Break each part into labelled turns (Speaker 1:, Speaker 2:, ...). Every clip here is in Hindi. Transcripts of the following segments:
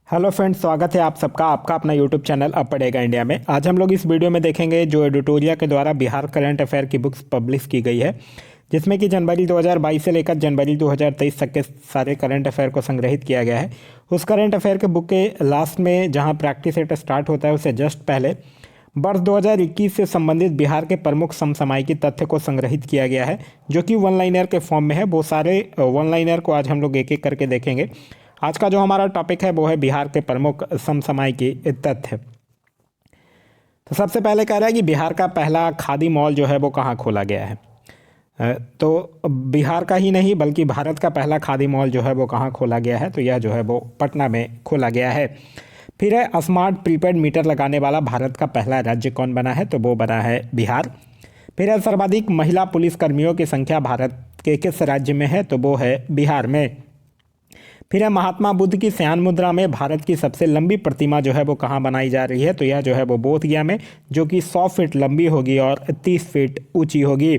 Speaker 1: हेलो फ्रेंड्स, स्वागत है आप सबका आपका अपना यूट्यूब चैनल अब पढ़ेगा इंडिया में। आज हम लोग इस वीडियो में देखेंगे जो एडिटोरिया के द्वारा बिहार करंट अफेयर की बुक्स पब्लिश की गई है, जिसमें कि जनवरी 2022 से लेकर जनवरी 2023 तक के सारे करंट अफेयर को संग्रहित किया गया है। उस करंट अफेयर के बुक के लास्ट में जहाँ प्रैक्टिस सेट स्टार्ट होता है उससे जस्ट पहले वर्ष 2021 से संबंधित बिहार के प्रमुख समसामयिकी तथ्य को संग्रहित किया गया है, जो कि वन लाइनर के फॉर्म में है। वो सारे वन लाइनर को आज हम लोग एक एक करके देखेंगे। आज का जो हमारा टॉपिक है वो है बिहार के प्रमुख समसामयिकी तथ्य। तो सबसे पहले कह रहा है कि बिहार का पहला खादी मॉल जो है वो कहाँ खोला गया है। तो बिहार का ही नहीं बल्कि भारत का पहला खादी मॉल जो है वो कहाँ खोला गया है, तो यह जो है वो पटना में खोला गया है। फिर है स्मार्ट प्रीपेड मीटर लगाने वाला भारत का पहला राज्य कौन बना है, तो वो बना है बिहार। फिर है सर्वाधिक महिला पुलिस कर्मियों की संख्या भारत के किस राज्य में है, तो वो है बिहार में। फिर है महात्मा बुद्ध की श्यान मुद्रा में भारत की सबसे लंबी प्रतिमा जो है वो कहाँ बनाई जा रही है, तो यह जो है वो बोध गया में, जो कि 100 फीट लंबी होगी और 30 फीट ऊंची होगी।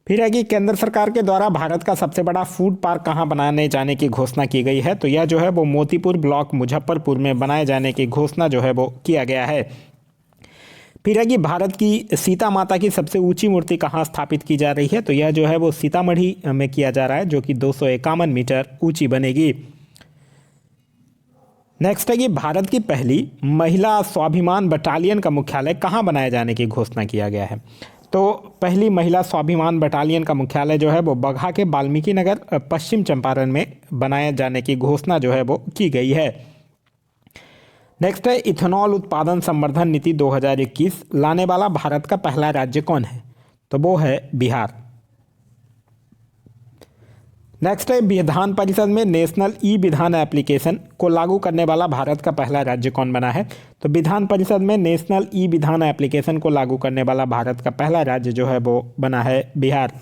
Speaker 1: फिर है कि केंद्र सरकार के द्वारा भारत का सबसे बड़ा फूड पार्क कहाँ बनाने जाने की घोषणा की गई है, तो यह जो है वो मोतीपुर ब्लॉक मुजफ्फरपुर में बनाए जाने की घोषणा जो है वो किया गया है। फिर है कि भारत की सीता माता की सबसे ऊंची मूर्ति कहाँ स्थापित की जा रही है, तो यह जो है वो सीतामढ़ी में किया जा रहा है, जो कि 251 मीटर ऊंची बनेगी। नेक्स्ट है कि भारत की पहली महिला स्वाभिमान बटालियन का मुख्यालय कहाँ बनाए जाने की घोषणा किया गया है। तो पहली महिला स्वाभिमान बटालियन का मुख्यालय जो है वो बगहा के वाल्मीकि नगर पश्चिम चंपारण में बनाए जाने की घोषणा जो है वो की गई है। नेक्स्ट है इथेनॉल उत्पादन संवर्धन नीति 2021 लाने वाला भारत का पहला राज्य कौन है, तो वो है बिहार। नेक्स्ट है विधान परिषद में नेशनल ई विधान एप्लीकेशन को लागू करने वाला भारत का पहला राज्य कौन बना है, तो विधान परिषद में नेशनल ई विधान एप्लीकेशन को लागू करने वाला भारत का पहला राज्य जो है वो बना है बिहार।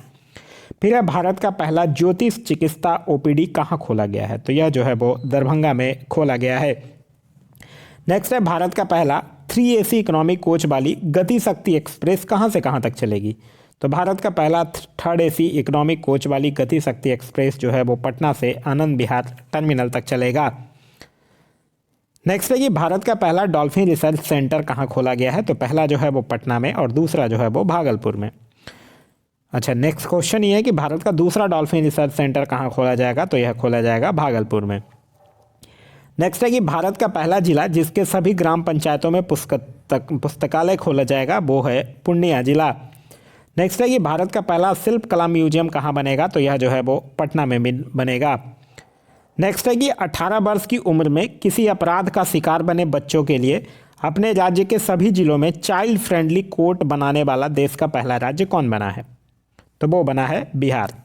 Speaker 1: फिर है भारत का पहला ज्योतिष चिकित्सा ओपीडी कहाँ खोला गया है, तो यह जो है वो दरभंगा में खोला गया है। नेक्स्ट है भारत का पहला 3 AC इकोनॉमिक कोच वाली गति शक्ति एक्सप्रेस कहाँ से कहाँ तक चलेगी, तो भारत का पहला 3rd AC इकोनॉमिक कोच वाली गति शक्ति एक्सप्रेस जो है वो पटना से आनंद विहार टर्मिनल तक चलेगा। नेक्स्ट है कि भारत का पहला डॉल्फिन रिसर्च सेंटर कहाँ खोला गया है, तो पहला जो है वो पटना में और दूसरा जो है वो भागलपुर में। अच्छा, नेक्स्ट क्वेश्चन ये है कि भारत का दूसरा डॉल्फिन रिसर्च सेंटर कहाँ खोला जाएगा, तो यह खोला जाएगा भागलपुर में। नेक्स्ट है कि भारत का पहला जिला जिसके सभी ग्राम पंचायतों में पुस्तकालय खोला जाएगा वो है पूर्णिया जिला। नेक्स्ट है कि भारत का पहला शिल्प कला म्यूजियम कहाँ बनेगा, तो यह जो है वो पटना में बनेगा। नेक्स्ट है कि 18 वर्ष की उम्र में किसी अपराध का शिकार बने बच्चों के लिए अपने राज्य के सभी जिलों में चाइल्ड फ्रेंडली कोर्ट बनाने वाला देश का पहला राज्य कौन बना है, तो वो बना है बिहार।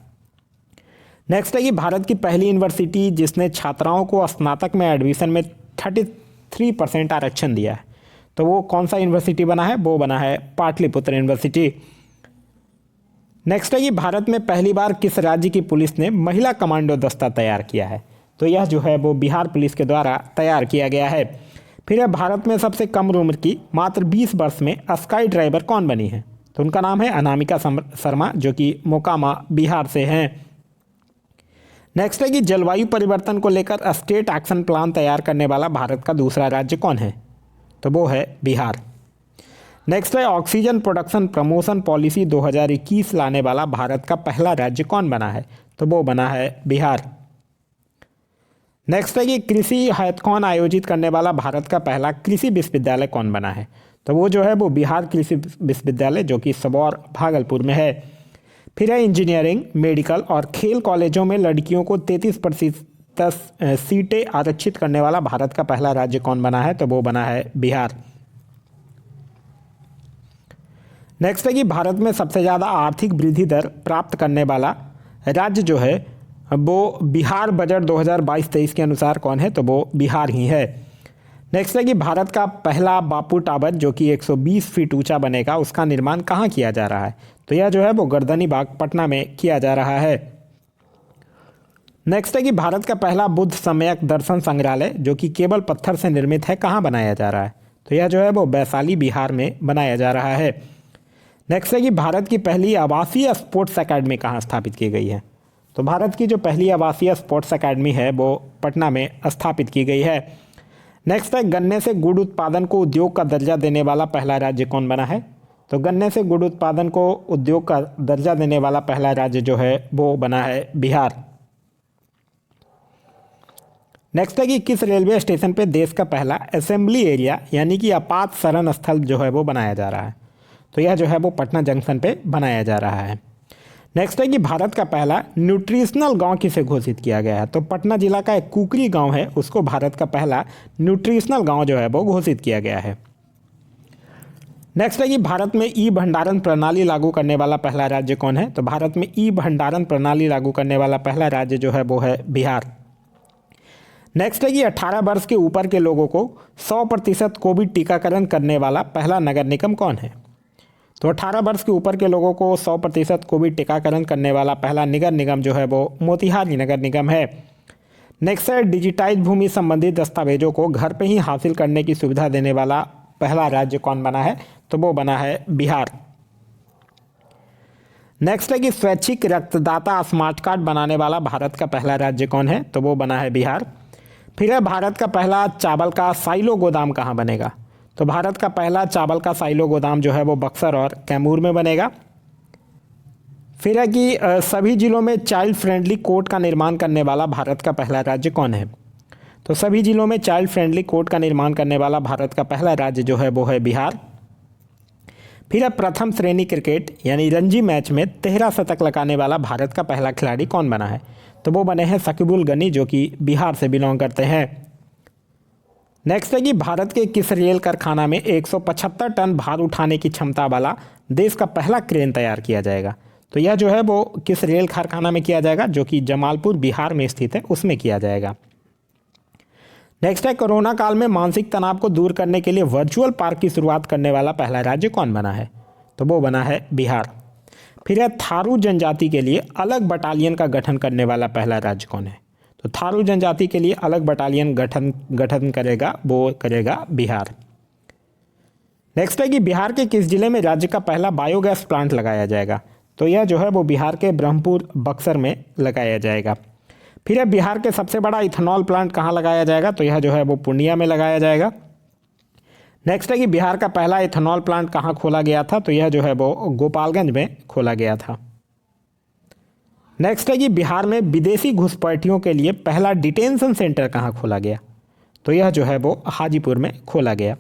Speaker 1: नेक्स्ट है कि भारत की पहली यूनिवर्सिटी जिसने छात्राओं को स्नातक में एडमिशन में 33% आरक्षण दिया है, तो वो कौन सा यूनिवर्सिटी बना है, वो बना है पाटलिपुत्र यूनिवर्सिटी। नेक्स्ट है कि भारत में पहली बार किस राज्य की पुलिस ने महिला कमांडो दस्ता तैयार किया है, तो यह जो है वो बिहार पुलिस के द्वारा तैयार किया गया है। फिर है भारत में सबसे कम उम्र की मात्र 20 वर्ष में स्काई ड्राइवर कौन बनी है, तो उनका नाम है अनामिका शर्मा, जो कि मोकामा बिहार से हैं। नेक्स्ट है कि जलवायु परिवर्तन को लेकर स्टेट एक्शन प्लान तैयार करने वाला भारत का दूसरा राज्य कौन है, तो वो है बिहार। नेक्स्ट है ऑक्सीजन प्रोडक्शन प्रमोशन पॉलिसी 2021 लाने वाला भारत का पहला राज्य कौन बना है, तो वो बना है बिहार। नेक्स्ट है कि कृषि हैथकॉन आयोजित करने वाला भारत का पहला कृषि विश्वविद्यालय कौन बना है, तो वो जो है वो बिहार कृषि विश्वविद्यालय, जो कि सबौर भागलपुर में है। फिर है इंजीनियरिंग, मेडिकल और खेल कॉलेजों में लड़कियों को 33% सीटें आरक्षित करने वाला भारत का पहला राज्य कौन बना है, तो वो बना है बिहार। नेक्स्ट है कि भारत में सबसे ज़्यादा आर्थिक वृद्धि दर प्राप्त करने वाला राज्य जो है वो बिहार बजट 2022-23 के अनुसार कौन है, तो वो बिहार ही है। नेक्स्ट है कि भारत का पहला बापू टावर जो कि 120 फीट ऊंचा बनेगा, उसका निर्माण कहाँ किया जा रहा है, तो यह जो है वो गर्दनी बाग पटना में किया जा रहा है। नेक्स्ट है कि भारत का पहला बुद्ध सम्यक दर्शन संग्रहालय जो कि केवल पत्थर से निर्मित है कहाँ बनाया जा रहा है, तो यह जो है वो वैशाली बिहार में बनाया जा रहा है। नेक्स्ट है कि भारत की पहली आवासीय स्पोर्ट्स अकेडमी कहाँ स्थापित की गई है, तो भारत की जो पहली आवासीय स्पोर्ट्स एकेडमी है वो पटना में स्थापित की गई है। नेक्स्ट है, गन्ने से गुड़ उत्पादन को उद्योग का दर्जा देने वाला पहला राज्य कौन बना है? तो गन्ने से गुड़ उत्पादन को उद्योग का दर्जा देने वाला पहला राज्य जो है वो बना है बिहार। नेक्स्ट है कि किस रेलवे स्टेशन पे देश का पहला असेंबली एरिया यानी कि आपात शरण स्थल जो है वो बनाया जा रहा है? तो यह जो है वो पटना जंक्शन पे बनाया जा रहा है। नेक्स्ट है कि भारत का पहला न्यूट्रिशनल गांव किसे घोषित किया गया है? तो पटना जिला का एक कुकरी गांव है, उसको भारत का पहला न्यूट्रिशनल गांव जो है वो घोषित किया गया है। नेक्स्ट है कि भारत में ई भंडारण प्रणाली लागू करने वाला पहला राज्य कौन है? तो भारत में ई भंडारण प्रणाली लागू करने वाला पहला राज्य जो है वो है बिहार। नेक्स्ट है कि 18 वर्ष के ऊपर के लोगों को 100% कोविड टीकाकरण करने वाला पहला नगर निगम कौन है? तो 18 वर्ष के ऊपर के लोगों को 100% कोविड टीकाकरण करने वाला पहला नगर निगम जो है वो मोतिहारी नगर निगम है। नेक्स्ट है, डिजिटाइज भूमि संबंधी दस्तावेजों को घर पे ही हासिल करने की सुविधा देने वाला पहला राज्य कौन बना है? तो वो बना है बिहार। नेक्स्ट है कि स्वैच्छिक रक्तदाता स्मार्ट कार्ड बनाने वाला भारत का पहला राज्य कौन है? तो वो बना है बिहार। फिर है, भारत का पहला चावल का साइलो गोदाम कहाँ बनेगा? तो भारत का पहला चावल का साइलो गोदाम जो है वो बक्सर और कैमूर में बनेगा। फिर है कि सभी जिलों में चाइल्ड फ्रेंडली कोर्ट का निर्माण करने वाला भारत का पहला राज्य कौन है? तो सभी जिलों में चाइल्ड फ्रेंडली कोर्ट का निर्माण करने वाला भारत का पहला राज्य जो है वो है बिहार। फिर है, प्रथम श्रेणी क्रिकेट यानी रणजी मैच में 13 शतक लगाने वाला भारत का पहला खिलाड़ी कौन बना है? तो वो बने हैं शकीबुल गनी, जो कि बिहार से बिलोंग करते हैं। नेक्स्ट है कि भारत के किस रेल कारखाना में 175 टन भार उठाने की क्षमता वाला देश का पहला क्रेन तैयार किया जाएगा? तो यह जो है वो किस रेल कारखाना में किया जाएगा? जो कि जमालपुर बिहार में स्थित है, उसमें किया जाएगा। नेक्स्ट है, कोरोना काल में मानसिक तनाव को दूर करने के लिए वर्चुअल पार्क की शुरुआत करने वाला पहला राज्य कौन बना है? तो वो बना है बिहार। फिर है, थारू जनजाति के लिए अलग बटालियन का गठन करने वाला पहला राज्य कौन है? तो थारू जनजाति के लिए अलग बटालियन गठन करेगा वो करेगा बिहार। नेक्स्ट है कि बिहार के किस जिले में राज्य का पहला बायोगैस प्लांट लगाया जाएगा? तो यह जो है वो बिहार के ब्रह्मपुर बक्सर में लगाया जाएगा। फिर है, बिहार के सबसे बड़ा इथेनॉल प्लांट कहाँ लगाया जाएगा? तो यह जो है वो पूर्णिया में लगाया जाएगा। नेक्स्ट है कि बिहार का पहला इथेनॉल प्लांट कहाँ खोला गया था? तो यह जो है वो गोपालगंज में खोला गया था। नेक्स्ट है कि बिहार में विदेशी घुसपैठियों के लिए पहला डिटेंशन सेंटर कहाँ खोला गया? तो यह जो है वो हाजीपुर में खोला गया।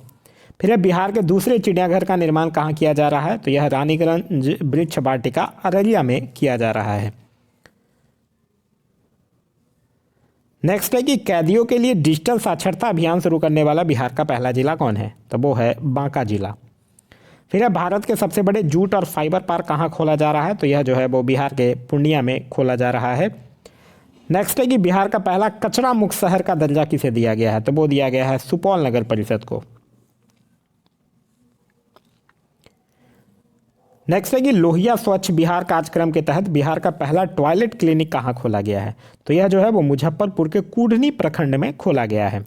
Speaker 1: फिर है, बिहार के दूसरे चिड़ियाघर का निर्माण कहाँ किया जा रहा है? तो यह रानीगंज वृक्ष वाटिका अररिया में किया जा रहा है। नेक्स्ट है कि कैदियों के लिए डिजिटल साक्षरता अभियान शुरू करने वाला बिहार का पहला जिला कौन है? तो वो है बांका जिला। फिर है, भारत के सबसे बड़े जूट और फाइबर पार्क कहाँ खोला जा रहा है? तो यह जो है वो बिहार के पूर्णिया में खोला जा रहा है। नेक्स्ट है कि बिहार का पहला कचरा मुक्त शहर का दर्जा किसे दिया गया है? तो वो दिया गया है सुपौल नगर परिषद को। नेक्स्ट है कि लोहिया स्वच्छ बिहार कार्यक्रम के तहत बिहार का पहला टॉयलेट क्लिनिक कहाँ खोला गया है? तो यह जो है वो मुजफ्फरपुर के कुढ़नी प्रखंड में खोला गया है।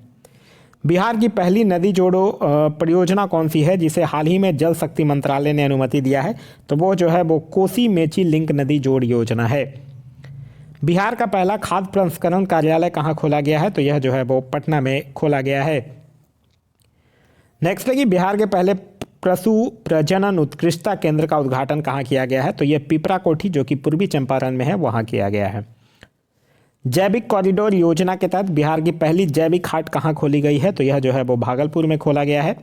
Speaker 1: बिहार की पहली नदी जोड़ो परियोजना कौन सी है जिसे हाल ही में जल शक्ति मंत्रालय ने अनुमति दिया है? तो वो जो है वो कोसी मेची लिंक नदी जोड़ योजना है। बिहार का पहला खाद्य प्रसंस्करण कार्यालय कहाँ खोला गया है? तो यह जो है वो पटना में खोला गया है। नेक्स्ट है कि बिहार के पहले पशु प्रजनन उत्कृष्टता केंद्र का उद्घाटन कहाँ किया गया है? तो यह पिपरा कोठी जो कि पूर्वी चंपारण में है वहाँ किया गया है। जैविक कॉरिडोर योजना के तहत बिहार की पहली जैविक हाट कहाँ खोली गई है? तो यह जो है वो भागलपुर में खोला गया है।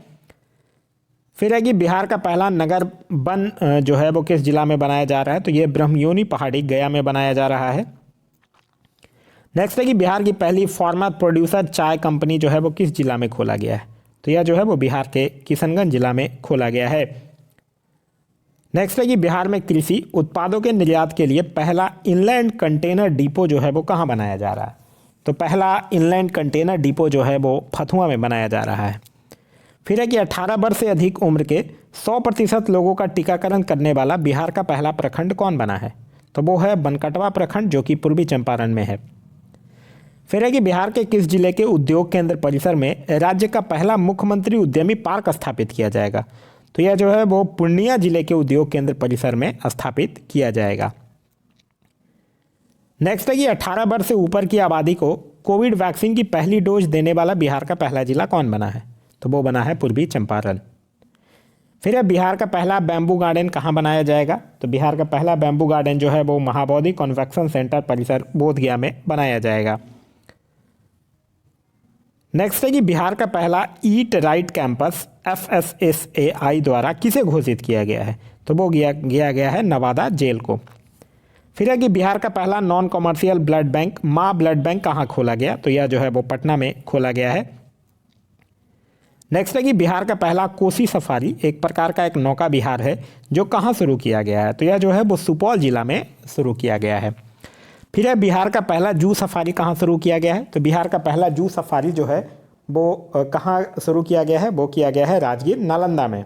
Speaker 1: फिर है कि बिहार का पहला नगर वन जो है वो किस जिला में बनाया जा रहा है? तो यह ब्रह्मयोनी पहाड़ी गया में बनाया जा रहा है। नेक्स्ट है कि बिहार की पहली फार्मर प्रोड्यूसर चाय कंपनी जो है वो किस जिला में खोला गया है? तो यह जो है वो बिहार के किशनगंज जिला में खोला गया है। नेक्स्ट है कि बिहार में कृषि उत्पादों के निर्यात के लिए पहला इनलैंड कंटेनर डिपो जो है वो कहाँ बनाया जा रहा है? तो पहला इनलैंड कंटेनर डिपो जो है वो फतुआ में बनाया जा रहा है। फिर है कि 18 वर्ष से अधिक उम्र के 100% लोगों का टीकाकरण करने वाला बिहार का पहला प्रखंड कौन बना है? तो वो है बनकटवा प्रखंड जो कि पूर्वी चंपारण में है। फिर है कि बिहार के किस जिले के उद्योग केंद्र परिसर में राज्य का पहला मुख्यमंत्री उद्यमी पार्क स्थापित किया जाएगा? तो यह जो है वो पूर्णिया जिले के उद्योग केंद्र परिसर में स्थापित किया जाएगा। नेक्स्ट है कि 18 वर्ष से ऊपर की आबादी को कोविड वैक्सीन की पहली डोज देने वाला बिहार का पहला जिला कौन बना है? तो वो बना है पूर्वी चंपारण। फिर है बिहार का पहला बैम्बू गार्डन कहाँ बनाया जाएगा? तो बिहार का पहला बैम्बू गार्डन जो है वो महाबोधि कन्वेंशन सेंटर परिसर बोधगया में बनाया जाएगा। नेक्स्ट है कि बिहार का पहला ईट राइट कैंपस FSSAI द्वारा किसे घोषित किया गया है? तो वो किया गया है नवादा जेल को। फिर है कि बिहार का पहला नॉन कॉमर्शियल ब्लड बैंक माँ ब्लड बैंक कहाँ खोला गया? तो यह जो है वो पटना में खोला गया है। नेक्स्ट है कि बिहार का पहला कोसी सफारी एक प्रकार का एक नौका विहार है जो कहाँ शुरू किया गया है? तो यह जो है वो सुपौल जिला में शुरू किया गया है। फिर है बिहार का पहला जू सफारी कहाँ शुरू किया गया है? तो बिहार का पहला जू सफारी जो है वो कहाँ शुरू किया गया है? वो किया गया है राजगीर नालंदा में।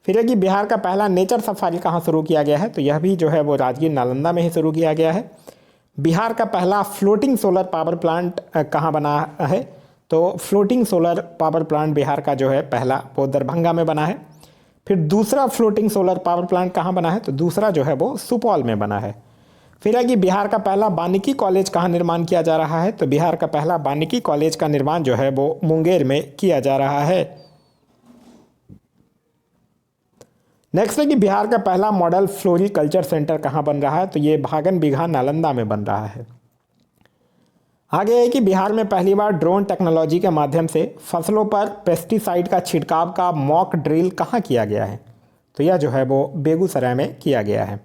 Speaker 1: फिर है कि बिहार का पहला नेचर सफारी कहाँ शुरू किया गया है? तो यह भी जो है वो राजगीर नालंदा में ही शुरू किया गया है। बिहार का पहला फ्लोटिंग सोलर पावर प्लांट कहाँ बना है? तो floating solar power plant Bihar का जो है पहला वो दरभंगा में बना है। फिर दूसरा फ्लोटिंग सोलर पावर प्लांट कहाँ बना है? तो दूसरा जो है वो सुपौल में बना है। फिर है कि बिहार का पहला वानिकी कॉलेज कहाँ निर्माण किया जा रहा है? तो बिहार का पहला वानिकी कॉलेज का निर्माण जो है वो मुंगेर में किया जा रहा है। नेक्स्ट है कि बिहार का पहला मॉडल फ्लोरिकल्चर सेंटर कहाँ बन रहा है? तो ये भागन बिघा नालंदा में बन रहा है। आगे है कि बिहार में पहली बार ड्रोन टेक्नोलॉजी के माध्यम से फसलों पर पेस्टिसाइड का छिड़काव का मॉक ड्रिल कहाँ किया गया है? तो यह जो है वो बेगूसराय में किया गया है।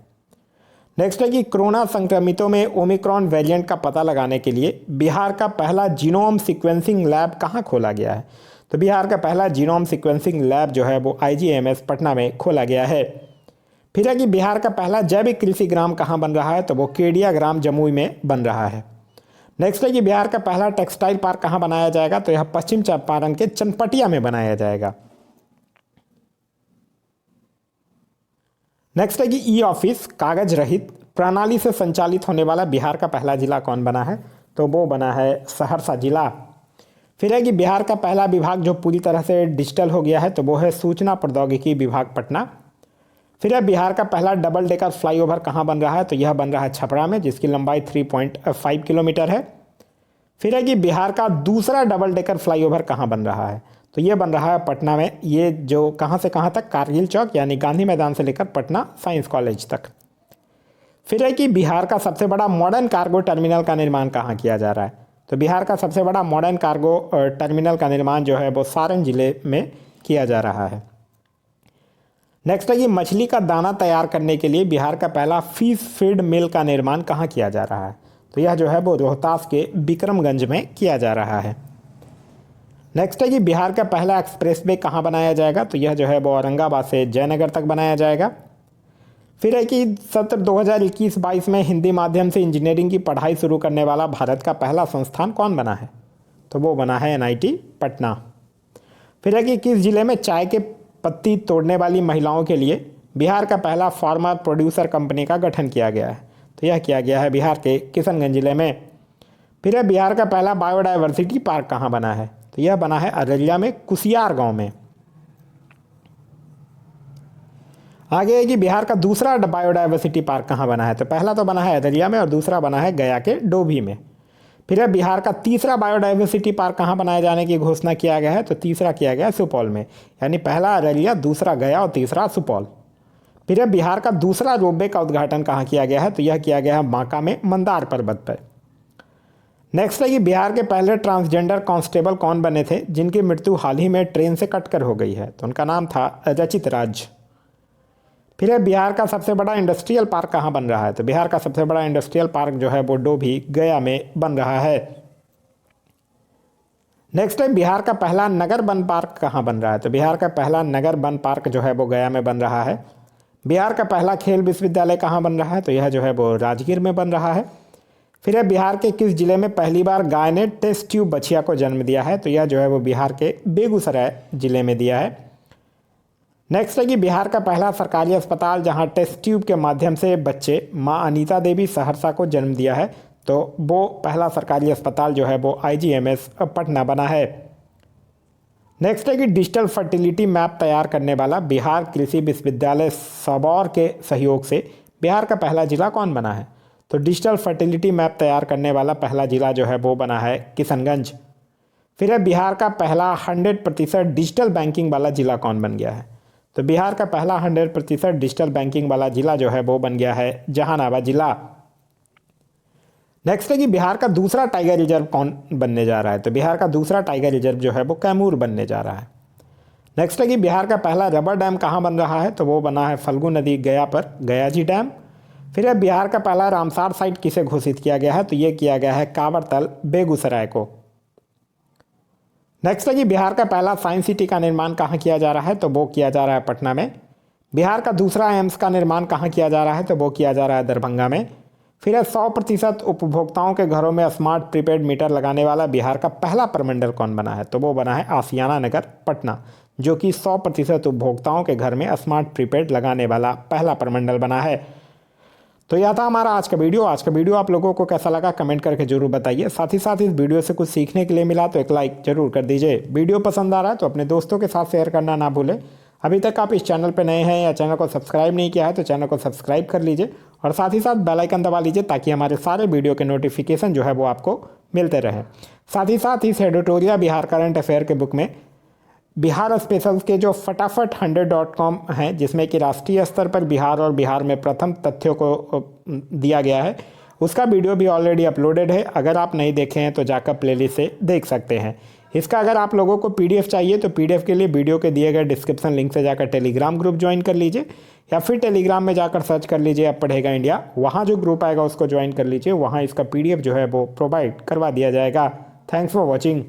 Speaker 1: नेक्स्ट है कि कोरोना संक्रमितों में ओमिक्रॉन वेरिएंट का पता लगाने के लिए बिहार का पहला जीनोम सीक्वेंसिंग लैब कहाँ खोला गया है? तो बिहार का पहला जीनोम सीक्वेंसिंग लैब जो है वो IGMS पटना में खोला गया है। फिर है कि बिहार का पहला जैविक कृषि ग्राम कहाँ बन रहा है? तो वो केडिया ग्राम जमुई में बन रहा है। नेक्स्ट है कि बिहार का पहला टेक्सटाइल पार्क कहाँ बनाया जाएगा? तो यह पश्चिम चंपारण के चनपटिया में बनाया जाएगा। नेक्स्ट है कि ई ऑफिस कागज रहित प्रणाली से संचालित होने वाला बिहार का पहला जिला कौन बना है? तो वो बना है सहरसा जिला। फिर है कि बिहार का पहला विभाग जो पूरी तरह से डिजिटल हो गया है तो वो है सूचना प्रौद्योगिकी विभाग पटना। फिर है बिहार का पहला डबल डेकर फ्लाईओवर कहाँ बन रहा है? तो यह बन रहा है छपरा में, जिसकी लंबाई 3.5 किलोमीटर है। फिर है कि बिहार का दूसरा डबल डेकर फ्लाईओवर कहाँ बन रहा है? तो ये बन रहा है पटना में। ये जो कहाँ से कहाँ तक? कारगिल चौक यानी गांधी मैदान से लेकर पटना साइंस कॉलेज तक। फिर है कि बिहार का सबसे बड़ा मॉडर्न कार्गो टर्मिनल का निर्माण कहाँ किया जा रहा है? तो बिहार का सबसे बड़ा मॉडर्न कार्गो टर्मिनल का निर्माण जो है वो सारण जिले में किया जा रहा है। नेक्स्ट है कि मछली का दाना तैयार करने के लिए बिहार का पहला फिश फीड मिल का निर्माण कहाँ किया जा रहा है? तो यह जो है वो रोहतास के विक्रमगंज में किया जा रहा है। नेक्स्ट है कि बिहार का पहला एक्सप्रेसवे कहाँ बनाया जाएगा? तो यह जो है वो औरंगाबाद से जयनगर तक बनाया जाएगा। फिर है कि सत्र 2021-22 में हिंदी माध्यम से इंजीनियरिंग की पढ़ाई शुरू करने वाला भारत का पहला संस्थान कौन बना है? तो वो बना है NIT पटना। फिर है कि किस जिले में चाय के पत्ती तोड़ने वाली महिलाओं के लिए बिहार का पहला फार्मर प्रोड्यूसर कंपनी का गठन किया गया है? तो यह किया गया है बिहार के किशनगंज जिले में। फिर है बिहार का पहला बायोडाइवर्सिटी पार्क कहाँ बना है? तो यह बना है अररिया में कुसियार गांव में। आगे है कि बिहार का दूसरा बायोडाइवर्सिटी पार्क कहाँ बना है? तो पहला तो बना है अररिया में और दूसरा बना है गया के डोभी में। फिर है बिहार का तीसरा बायोडाइवर्सिटी पार्क कहाँ बनाए जाने की घोषणा किया गया है? तो तीसरा किया गया है सुपौल में, यानी पहला अररिया, दूसरा गया और तीसरा सुपौल। फिर है बिहार का दूसरा रोपवे का उद्घाटन कहाँ किया गया है? तो यह किया गया है बांका में मंदार पर्वत पर। नेक्स्ट है कि बिहार के पहले ट्रांसजेंडर कांस्टेबल कौन बने थे जिनकी मृत्यु हाल ही में ट्रेन से कटकर हो गई है? तो उनका नाम था रचित राज। फिर है बिहार का सबसे बड़ा इंडस्ट्रियल पार्क कहाँ बन रहा है? तो बिहार का सबसे बड़ा इंडस्ट्रियल पार्क जो है वो डोभी गया में बन रहा है। नेक्स्ट है बिहार का पहला नगर वन पार्क कहाँ बन रहा है? तो बिहार का पहला नगर वन पार्क जो है वो गया में बन रहा है। बिहार का पहला खेल विश्वविद्यालय कहाँ बन रहा है? तो यह जो है वो राजगीर में बन रहा है। फिर है बिहार के किस जिले में पहली बार गाय ने टेस्ट ट्यूब बछिया को जन्म दिया है? तो यह जो है वो बिहार के बेगूसराय जिले में दिया है। नेक्स्ट है कि बिहार का पहला सरकारी अस्पताल जहां टेस्ट ट्यूब के माध्यम से बच्चे मां अनीता देवी सहरसा को जन्म दिया है, तो वो पहला सरकारी अस्पताल जो है वो IGMS पटना बना है। नेक्स्ट है कि डिजिटल फर्टिलिटी मैप तैयार करने वाला बिहार कृषि विश्वविद्यालय सबौर के सहयोग से बिहार का पहला जिला कौन बना है? तो डिजिटल फर्टिलिटी मैप तैयार करने वाला पहला जिला जो है वो बना है किशनगंज। फिर है बिहार का पहला 100% डिजिटल बैंकिंग वाला जिला कौन बन गया है? तो बिहार का पहला 100% डिजिटल बैंकिंग वाला जिला जो है वो बन गया है जहानाबाद जिला। नेक्स्ट है कि बिहार का दूसरा टाइगर रिजर्व कौन बनने जा रहा है? तो बिहार का दूसरा टाइगर रिजर्व जो है वो कैमूर बनने जा रहा है। नेक्स्ट है कि बिहार का पहला रबर डैम कहाँ बन रहा है? तो वो बना है फल्गु नदी गया पर, गया जी डैम। फिर है बिहार का पहला रामसार साइट किसे घोषित किया गया है? तो ये किया गया है कांवरतल बेगूसराय को। नेक्स्ट है कि बिहार का पहला साइंस सिटी का निर्माण कहाँ किया जा रहा है? तो वो किया जा रहा है पटना में। बिहार का दूसरा एम्स का निर्माण कहाँ किया जा रहा है? तो वो किया जा रहा है दरभंगा में। फिर है 100% उपभोक्ताओं के घरों में स्मार्ट प्रीपेड मीटर लगाने वाला बिहार का पहला प्रमंडल कौन बना है? तो वो बना है आशियाना नगर पटना, जो कि 100% उपभोक्ताओं के घर में स्मार्ट प्रीपेड लगाने वाला पहला प्रमंडल बना है। तो यह था हमारा आज का वीडियो। आज का वीडियो आप लोगों को कैसा लगा कमेंट करके जरूर बताइए। साथ ही साथ इस वीडियो से कुछ सीखने के लिए मिला तो एक लाइक जरूर कर दीजिए। वीडियो पसंद आ रहा है तो अपने दोस्तों के साथ शेयर करना ना भूलें। अभी तक आप इस चैनल पर नए हैं या चैनल को सब्सक्राइब नहीं किया है तो चैनल को सब्सक्राइब कर लीजिए और साथ ही साथ बेल आइकन दबा लीजिए ताकि हमारे सारे वीडियो के नोटिफिकेशन जो है वो आपको मिलते रहें। साथ ही साथ इस एडिटोरियल बिहार करंट अफेयर के बुक में बिहार स्पेशल्स के जो फटाफट 100.com हैं, जिसमें कि राष्ट्रीय स्तर पर बिहार और बिहार में प्रथम तथ्यों को दिया गया है, उसका वीडियो भी ऑलरेडी अपलोडेड है। अगर आप नहीं देखे हैं तो जाकर प्लेलिस्ट से देख सकते हैं। इसका अगर आप लोगों को PDF चाहिए तो PDF के लिए वीडियो के दिए गए डिस्क्रिप्शन लिंक से जाकर टेलीग्राम ग्रुप ज्वाइन कर लीजिए या फिर टेलीग्राम में जाकर सर्च कर लीजिए अब पढ़ेगा इंडिया। वहाँ जो ग्रुप आएगा उसको ज्वाइन कर लीजिए, वहाँ इसका PDF जो है वो प्रोवाइड करवा दिया जाएगा। Thanks for watching.